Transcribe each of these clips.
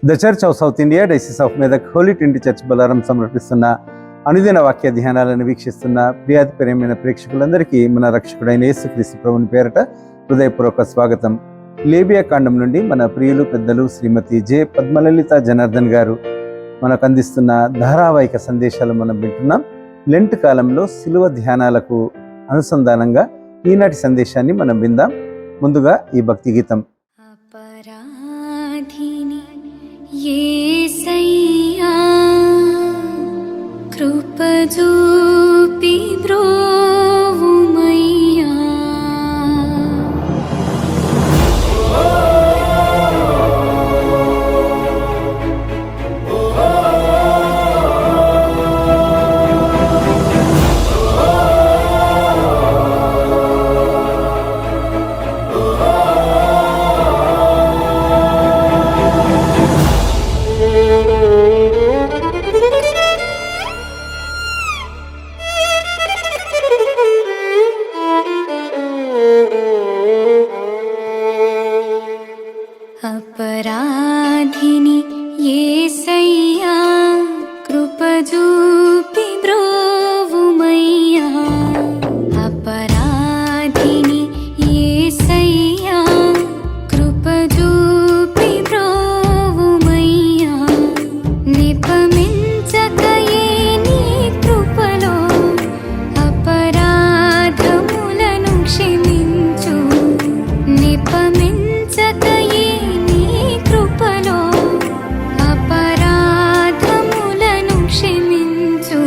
The church of South India diocese of Medak holy trinity church Bollaram సమర్పిస్తున్న అనుదిన వాక్య ధ్యానాలను వీక్షిస్తున్న ప్రియమైన ప్రేక్షకులందరికీ మన రక్షకుడైన యేసుక్రీస్తు ప్రభుని పేరట హృదయపూర్వక స్వాగతం. లేబియా కాండం నుండి మన ప్రియులు పెద్దలు శ్రీమతి జె పద్మలలిత జనార్దన్ గారు మనకు అందిస్తున్న ధారావాహిక సందేశాలు మనం వింటున్నాం. లెంట్ కాలంలో శిలువ ధ్యానాలకు అనుసంధానంగా ఈనాటి సందేశాన్ని మనం విందాం. ముందుగా ఈ భక్తి గీతం. అపరాధిని యేసయ్యా కృప చూపి బ్రోవుమయ్యా, అపరాధిని యేసయ్యా కృప చూపి బ్రోవుమయ్యా, అపరాధిని యేసయ్యా కృప చూపి బ్రోవుమయ్యా, నిపమించకయే నీ కృపలో అపరాధములను క్షమించు, నిపమించకయే అపరాధములను క్షమించు,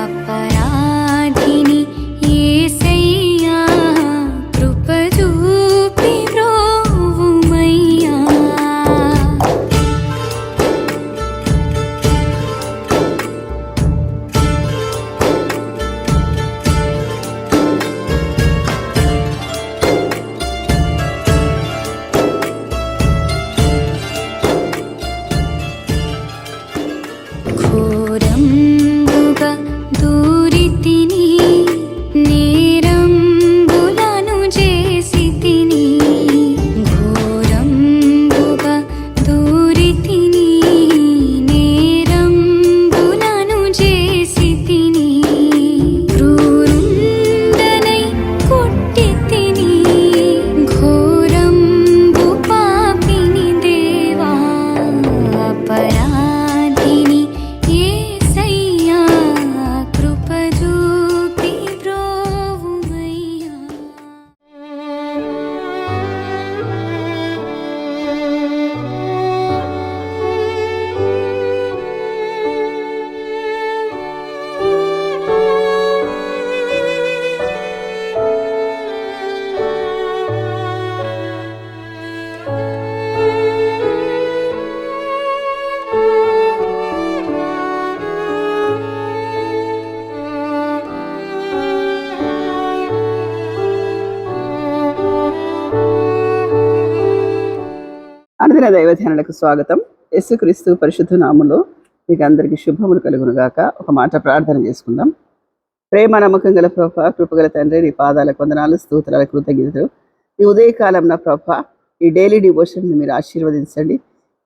అపరాధిని యేసయ్యా కృప చూపి బ్రోవుమయ్యా. ఘోరంబుగా దూరితిని, నేరంబులను చేసితిని, ఘోరంబుగా దూరితిని, నేరంబులను చేసితిని, క్రూరుండనై కొట్టితిని, ఘోరంబు పాపిని దేవా, అపరాధిని యేసయ్యా కృప చూపి బ్రోవుమయ్యా. అనుదిన దైవ ధ్యానాలకు స్వాగతం. యేసుక్రీస్తు పరిశుద్ధ నామములో మీకు అందరికీ శుభములు కలుగును గాక. ఒక మాట ప్రార్థన చేసుకుందాం. ప్రేమ నమ్మకం గల ప్రభ, కృపగల తండ్రి, నీ పాదాలకు వందనాలు, స్తోత్రాల కృతజ్ఞతలు. ఈ ఉదయకాలం నా ప్రభ, ఈ డైలీ డివోషన్ని మీరు ఆశీర్వదించండి.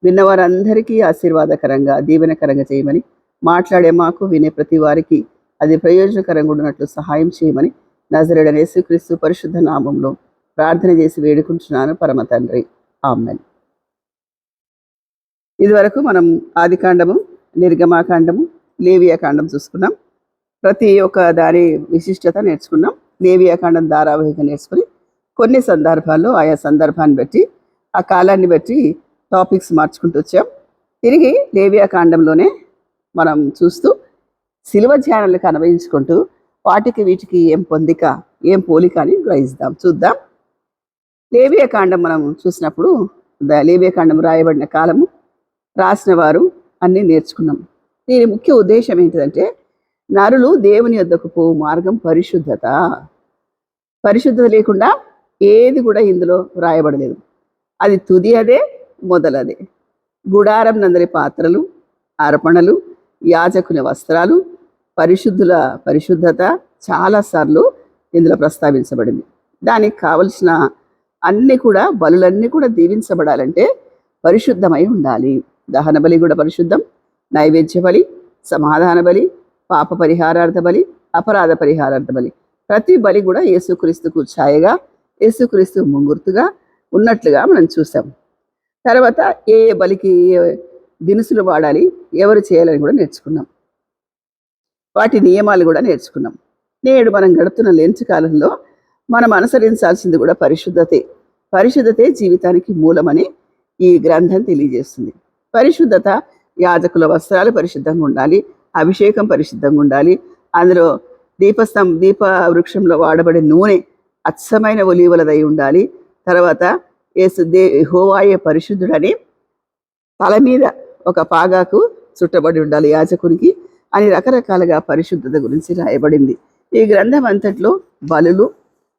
విన్నవారందరికీ ఆశీర్వాదకరంగా దీవెనకరంగా చేయమని, మాట్లాడే మాకు వినే ప్రతి వారికి అది ప్రయోజనకరంగా ఉన్నట్లు సహాయం చేయమని నజరేయుడైన యేసుక్రీస్తు పరిశుద్ధ నామంలో ప్రార్థన చేసి వేడుకుంటున్నాను పరమ తండ్రి, ఆమేన్. ఇదివరకు మనం ఆదికాండము, నిర్గమాకాండము, లేవియాకాండం చూసుకున్నాం. ప్రతి ఒక్క దాని విశిష్టత నేర్చుకున్నాం. లేవియాకాండం ధారావాహిక నేర్చుకుని కొన్ని సందర్భాల్లో ఆయా సందర్భాన్ని బట్టి ఆ కాలాన్ని బట్టి టాపిక్స్ మార్చుకుంటూ వచ్చాం. తిరిగి లేవియాకాండంలోనే మనం చూస్తూ శిలువ ధ్యానాలకు అన్వయించుకుంటూ వాటికి వీటికి ఏం పొందిక, ఏం పోలిక అని గ్రహిస్తాం. చూద్దాం. లేవియాకాండం మనం చూసినప్పుడు లేవియాకాండం రాయబడిన కాలము, రాసిన వారు అన్నీ నేర్చుకున్నాం. దీని ముఖ్య ఉద్దేశం ఏంటిదంటే, నరులు దేవుని యొద్దకు పోవు మార్గం పరిశుద్ధత. పరిశుద్ధత లేకుండా ఏది కూడా ఇందులో రాయబడలేదు. అది తుది అదే, మొదలదే. గుడారం నందరి పాత్రలు, అర్పణలు, యాజకుల వస్త్రాలు, పరిశుద్ధుల పరిశుద్ధత చాలాసార్లు ఇందులో ప్రస్తావించబడింది. దానికి కావలసిన అన్నీ కూడా, బలులన్నీ కూడా దీవించబడాలంటే పరిశుద్ధమై ఉండాలి. దహన బలి కూడా పరిశుద్ధం, నైవేద్య బలి, సమాధాన బలి, పాప పరిహారార్థ బలి, అపరాధ పరిహారార్థ బలి. ప్రతి బలి కూడా యేసుక్రీస్తుకు ఛాయగా, యేసుక్రీస్తు ముంగుర్తుగా ఉన్నట్లుగా మనం చూసాం. తర్వాత ఏ ఏ బలికి ఏ దినుసులు వాడాలి, ఎవరు చేయాలని కూడా నేర్చుకున్నాం. వాటి నియమాలు కూడా నేర్చుకున్నాం. నేడు మనం గడుపుతున్న లెంచ్ కాలంలో మనం అనుసరించాల్సింది కూడా పరిశుద్ధతే. పరిశుద్ధతే జీవితానికి మూలమని ఈ గ్రంథం తెలియజేస్తుంది. పరిశుద్ధత, యాజకుల వస్త్రాలు పరిశుద్ధంగా ఉండాలి, అభిషేకం పరిశుద్ధంగా ఉండాలి. అందులో దీప వృక్షంలో వాడబడే నూనె అచ్చమైన ఒలీవలదై ఉండాలి. తర్వాత యెహోవాయే పరిశుద్ధుడని తల మీద ఒక పాగాకు చుట్టబడి ఉండాలి యాజకునికి అని రకరకాలుగా పరిశుద్ధత గురించి రాయబడింది. ఈ గ్రంథం అంతట్లో బలులు,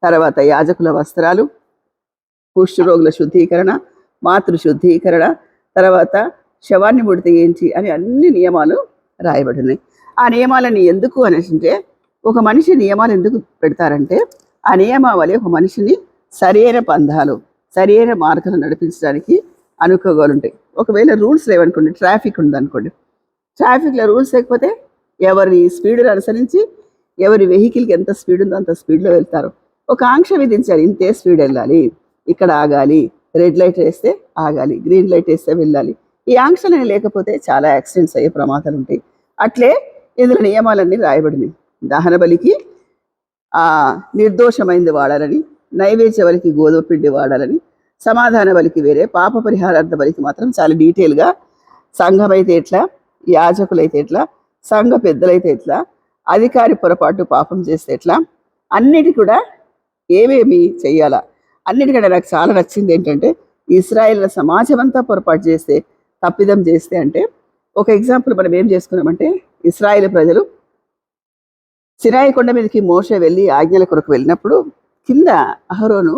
తర్వాత యాజకుల వస్త్రాలు, కుష్ఠరోగుల శుద్ధీకరణ, మాతృ శుద్ధీకరణ, తర్వాత శవాన్ని ముడితే ఏంటి అని అన్ని నియమాలు రాయబడినాయి. ఆ నియమాలని ఎందుకు అంటే, ఒక మనిషి నియమాలు ఎందుకు పెడతారంటే, ఆ నియమావళి ఒక మనిషిని సరైన పందాలు, సరైన మార్గంలో నడిపించడానికి అనుకోగలుంటాయి. ఒకవేళ రూల్స్ లేవనుకోండి, ట్రాఫిక్ ఉందనుకోండి, ట్రాఫిక్లో రూల్స్ లేకపోతే ఎవరి స్పీడ్ని అనుసరించి ఎవరి వెహికల్కి ఎంత స్పీడ్ ఉందో అంత స్పీడ్లో వెళ్తారు. ఒక ఆంక్ష విధించారు, ఇంతే స్పీడ్ వెళ్ళాలి, ఇక్కడ ఆగాలి, రెడ్ లైట్ వేస్తే ఆగాలి, గ్రీన్ లైట్ వేస్తే వెళ్ళాలి. ఈ ఆంక్షలని లేకపోతే చాలా యాక్సిడెంట్స్ అయ్యే ప్రమాదాలు ఉంటాయి. అట్లే ఇందులో నియమాలన్నీ రాయబడినాయి. దహన బలికి నిర్దోషమైంది వాడాలని, నైవేద్య బలికి గోధుమ పిండి వాడాలని, సమాధాన బలికి వేరే, పాప పరిహారార్థ బలికి మాత్రం చాలా డీటెయిల్గా సంఘం అయితే ఎట్లా, యాజకులైతే ఎట్లా, సంఘ పెద్దలైతే ఎట్లా, అధికారి పొరపాటు పాపం చేస్తే ఎట్లా, అన్నిటి కూడా ఏమేమి చెయ్యాలా. అన్నిటికంటే నాకు చాలా నచ్చింది ఏంటంటే, ఇశ్రాయేల్ సమాజం అంతా పొరపాటు చేస్తే, తప్పిదం చేస్తే అంటే, ఒక ఎగ్జాంపుల్ మనం ఏం చేసుకున్నామంటే, ఇశ్రాయేల్ ప్రజలు సినాయి కొండ మీదకి మోషే వెళ్ళి ఆజ్ఞల కొరకు వెళ్ళినప్పుడు కింద అహరోను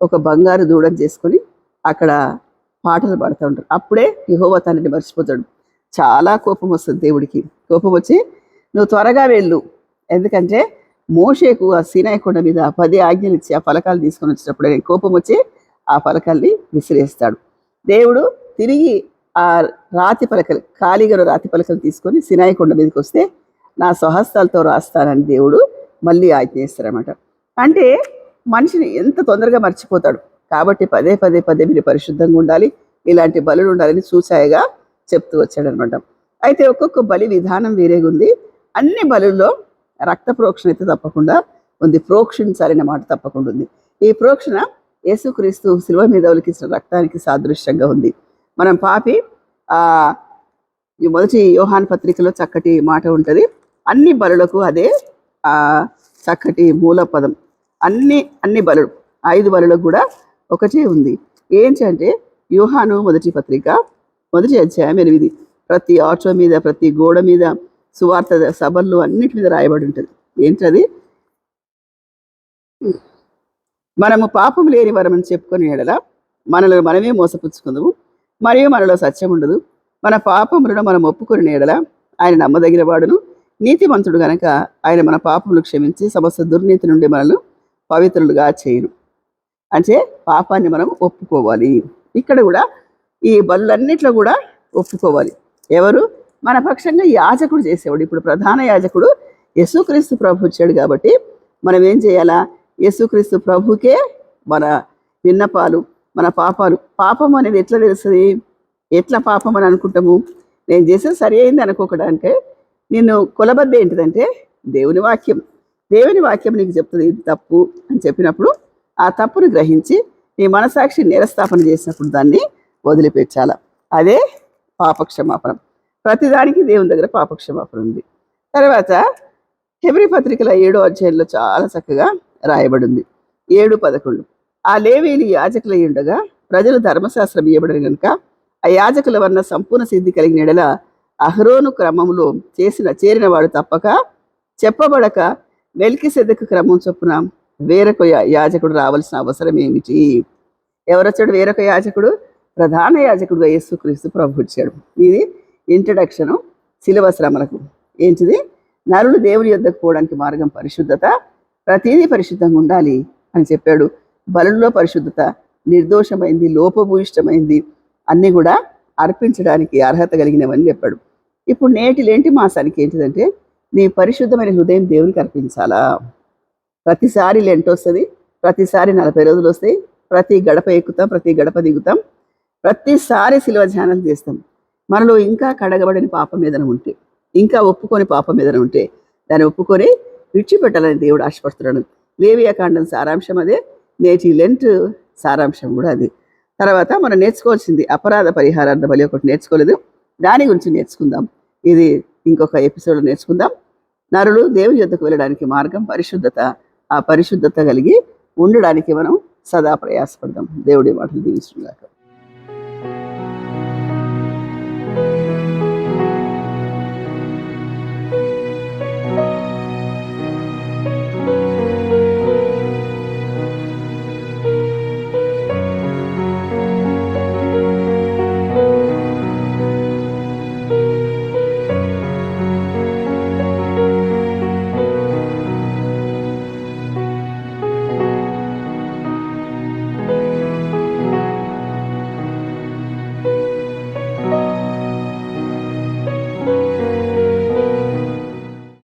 ఒక బంగారు దూడం చేసుకొని అక్కడ పాటలు పాడుతూ ఉంటారు. అప్పుడే యెహోవా తండ్రిని మర్చిపోతాడు. చాలా కోపం వస్తుంది దేవుడికి. కోపం వచ్చి నువ్వు త్వరగా వెళ్ళు, ఎందుకంటే మోషేకు ఆ సినాయి కొండ మీద 10 ఆజ్ఞలు ఇచ్చి ఆ ఫలకాలు తీసుకొని వచ్చినప్పుడు కోపం వచ్చి ఆ ఫలకాల్ని విసిరేస్తాడు. దేవుడు తిరిగి ఆ రాతి పలకలు, ఖాళీగా రాతి పలకలు తీసుకొని సినాయి కొండ మీదకి వస్తే నా స్వహస్తాలతో రాస్తానని దేవుడు మళ్ళీ ఆజ్ఞయిస్తారన్నమాట. అంటే మనిషిని ఎంత తొందరగా మర్చిపోతాడు. కాబట్టి పదే మీరు పరిశుద్ధంగా ఉండాలి, ఇలాంటి బలులు ఉండాలని సూచాయగా చెప్తూ వచ్చాడనమాట. అయితే ఒక్కొక్క బలి విధానం వేరేగా ఉంది. అన్ని బలుల్లో రక్త ప్రోక్షణ అయితే తప్పకుండా ఉంది, ప్రోక్షించాలనే మాట తప్పకుండా ఉంది. ఈ ప్రోక్షణ యేసుక్రీస్తు శిలువ మీద ఒలికించిన రక్తానికి సాదృశ్యంగా ఉంది. మనం పాపి ఈ మొదటి యోహాను పత్రికలో చక్కటి మాట ఉంటుంది. అన్ని బలులకు అదే చక్కటి మూల పదం. అన్ని బలులు 5 బలులకు కూడా ఒకటే ఉంది. ఏంటంటే యోహాను మొదటి పత్రిక 1వ అధ్యాయం 8, ప్రతి ఆటో మీద, ప్రతి గోడ మీద, సువార్త సభల్లో అన్నిటి మీద రాయబడి ఉంటుంది. ఏంటది? మనము పాపం లేని వరమని చెప్పుకొని ఎడల మనలో మనమే మోసపుచ్చుకుందాము, మరియు మనలో సత్యం ఉండదు. మన పాపములను మనం ఒప్పుకొని ఎడల ఆయన నమ్మదగిన వాడును, నీతిమంతుడు గనక ఆయన మన పాపములు క్షమించి సమస్త దుర్నీతి నుండి మనల్ని పవిత్రులుగా చేయను. అంటే పాపాన్ని మనం ఒప్పుకోవాలి. ఇక్కడ కూడా ఈ బలులన్నిట్లో కూడా ఒప్పుకోవాలి. ఎవరు? మన పక్షంగా యాజకుడు చేసేవాడు. ఇప్పుడు ప్రధాన యాజకుడు యేసుక్రీస్తు ప్రభు వచ్చాడు కాబట్టి మనం ఏం చేయాలా? యేసుక్రీస్తు ప్రభుకే మన విన్నపాలు, మన పాపాలు. పాపం అనేది ఎట్లా తెలుస్తుంది? ఎట్లా పాపం అని అనుకుంటాము? నేను చేసేది సరి అయింది అనుకోకడానికే నిన్ను కొలబద్ద ఏంటిదంటే దేవుని వాక్యం. దేవుని వాక్యం నీకు చెప్తుంది ఇది తప్పు అని చెప్పినప్పుడు ఆ తప్పును గ్రహించి నీ మనసాక్షి నిరస్థాపన చేసినప్పుడు దాన్ని వదిలిపెట్టాల. అదే పాపక్షమాపణ. ప్రతిదానికి దేవుని దగ్గర పాపక్షమాపణ ఉంది. తర్వాత హెబ్రీ పత్రికల 7వ అధ్యాయంలో చాలా చక్కగా రాయబడి ఉంది. 7:11 ఆ లేవీయులు యాజకులై ఉండగా ప్రజలు ధర్మశాస్త్రం ఇవ్వబడిన కనుక ఆ యాజకుల వలన సంపూర్ణ సిద్ధి కలిగిన ఎడల అహరోను క్రమంలో చేరిన వాడు తప్పక చెప్పబడక మెల్కీసెదెకు క్రమం చొప్పున వేరొక యాజకుడు రావాల్సిన అవసరం ఏమిటి? ఎవరొచ్చాడు వేరొక యాజకుడు? ప్రధాన యాజకుడుగా యేసుక్రీస్తు ప్రభు వచ్చాడు. ఇది ఇంట్రడక్షను శిలువ శ్రమలకు. ఏంటిది? నరులు దేవుని యొద్దకు పోవడానికి మార్గం పరిశుద్ధత, ప్రతిదీ పరిశుద్ధంగా ఉండాలి అని చెప్పాడు. బలుల్లో పరిశుద్ధత నిర్దోషమైంది, లోపభూయిష్టమైంది, అన్నీ కూడా అర్పించడానికి అర్హత కలిగినవని చెప్పాడు. ఇప్పుడు నేటి లేంటి మాసానికి ఏంటిదంటే నీ పరిశుద్ధమైన హృదయం దేవునికి అర్పించాలా. ప్రతిసారి లెంట్ వస్తుంది, ప్రతిసారి 40 రోజులు వస్తాయి, ప్రతి గడప ఎక్కుతాం, ప్రతి గడప దిగుతాం, ప్రతిసారి శిలువ ధ్యానం చేస్తాం. మనలో ఇంకా కడగబడిన పాపం ఏదైనా ఉంటే, ఇంకా ఒప్పుకొని పాపం ఏదైనా ఉంటే దాన్ని ఒప్పుకొని విడిచిపెట్టాలని దేవుడు ఆశపడుతున్నాడు. లేవియాకాండం సారాంశం అదే, నేటి లెంట్ సారాంశం కూడా అది. తర్వాత మనం నేర్చుకోవాల్సింది అపరాధ పరిహారార్థ బలి ఒకటి నేర్చుకోలేదు, దాని గురించి నేర్చుకుందాం. ఇది ఇంకొక ఎపిసోడ్ నేర్చుకుందాం. నరులు దేవుని యొద్దకు వెళ్ళడానికి మార్గం పరిశుద్ధత. ఆ పరిశుద్ధత కలిగి ఉండడానికి మనం సదా ప్రయాసపడదాం. దేవుడి మాటలు దీవించుగాక.